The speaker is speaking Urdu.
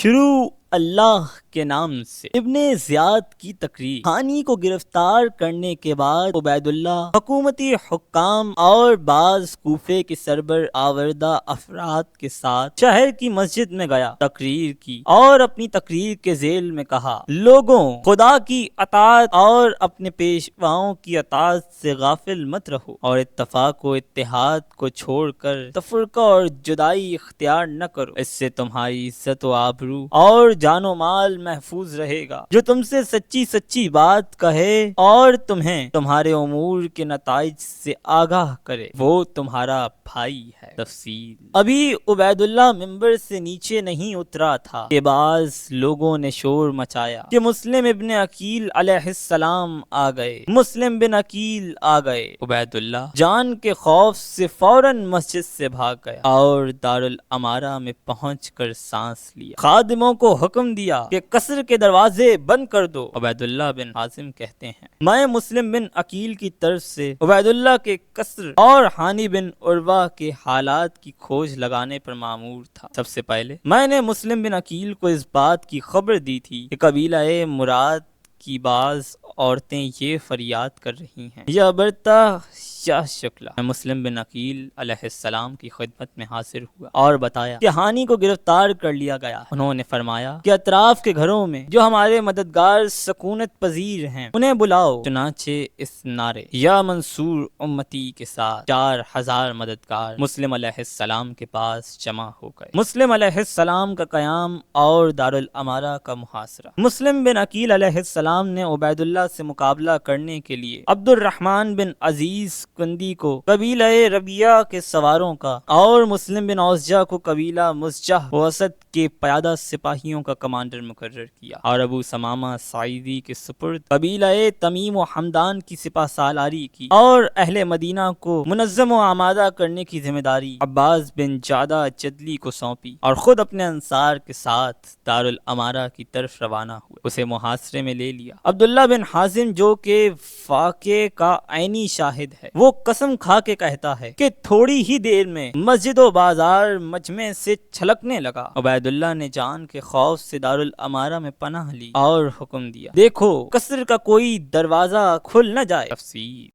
شروع اللہ کے نام سے۔ ابن زیاد کی تقریر۔ خانی کو گرفتار کرنے کے بعد عبید اللہ حکومتی حکام اور بعض کوفے کے سربر آوردہ افراد کے ساتھ شہر کی مسجد میں گیا، تقریر کی اور اپنی تقریر کے ذیل میں کہا: لوگوں، خدا کی اطاعت اور اپنے پیشواؤں کی اطاعت سے غافل مت رہو، اور اتفاق و اتحاد کو چھوڑ کر تفرقہ اور جدائی اختیار نہ کرو، اس سے تمہاری عزت و آبرو اور جان و مال محفوظ رہے گا۔ جو تم سے سچی سچی بات کہے اور تمہیں تمہارے امور کے نتائج سے آگاہ کرے، وہ تمہارا بھائی ہے۔ تفصیل: ابھی عبید اللہ ممبر سے نیچے نہیں اترا تھا کہ بعض لوگوں نے شور مچایا کہ مسلم ابن عقیل علیہ السلام آ گئے، مسلم بن عقیل آ گئے۔ عبید اللہ جان کے خوف سے فوراً مسجد سے بھاگ گیا اور دارالامارہ میں پہنچ کر سانس لیا۔ خادموں کو حکم دیا کہ قصر کے دروازے بند کر دو۔ عبید اللہ بن حازم کہتے ہیں: میں مسلم بن عقیل کی طرف سے عبید اللہ کے قصر اور ہانی بن عروہ کے حالات کی کھوج لگانے پر مامور تھا۔ سب سے پہلے میں نے مسلم بن عقیل کو اس بات کی خبر دی تھی کہ قبیلہ مراد کی بعض عورتیں یہ فریاد کر رہی ہیں: یا برتا یا شکلا۔ میں مسلم بن عقیل علیہ السلام کی خدمت میں حاضر ہوا اور بتایا کہ ہانی کو گرفتار کر لیا گیا۔ انہوں نے فرمایا کہ اطراف کے گھروں میں جو ہمارے مددگار سکونت پذیر ہیں انہیں بلاؤ۔ چنانچہ اس نعرے یا منصور امتی کے ساتھ 4000 مددگار مسلم علیہ السلام کے پاس جمع ہو گئے۔ مسلم علیہ السلام کا قیام اور دارالامارہ کا محاصرہ۔ مسلم بن عقیل علیہ السلام نے عبید اللہ سے مقابلہ کرنے کے لیے عبد الرحمن بن عزیز کندی کو قبیلہ ربیہ کے سواروں کا اور مسلم بن اوزجہ کو قبیلہ مزجہ وسط کے پیادہ سپاہیوں کا کمانڈر مقرر کیا، اور ابو سمامہ سعیدی کے سپرد قبیلہ تمیم و حمدان کی سپہ سالاری کی، اور اہل مدینہ کو منظم و آمادہ کرنے کی ذمہ داری عباس بن جادہ جدلی کو سونپی، اور خود اپنے انصار کے ساتھ دارالامارہ کی طرف روانہ ہوئے۔ اسے محاصرے میں لے لیا۔ عبداللہ بن حازم جو کہ واقعے کا عینی شاہد ہے، وہ قسم کھا کے کہتا ہے کہ تھوڑی ہی دیر میں مسجد و بازار مجمع سے چھلکنے لگا۔ عبید اللہ نے جان کے خوف سے دارالامارہ میں پناہ لی اور حکم دیا: دیکھو قصر کا کوئی دروازہ کھل نہ جائے۔ تفسیر: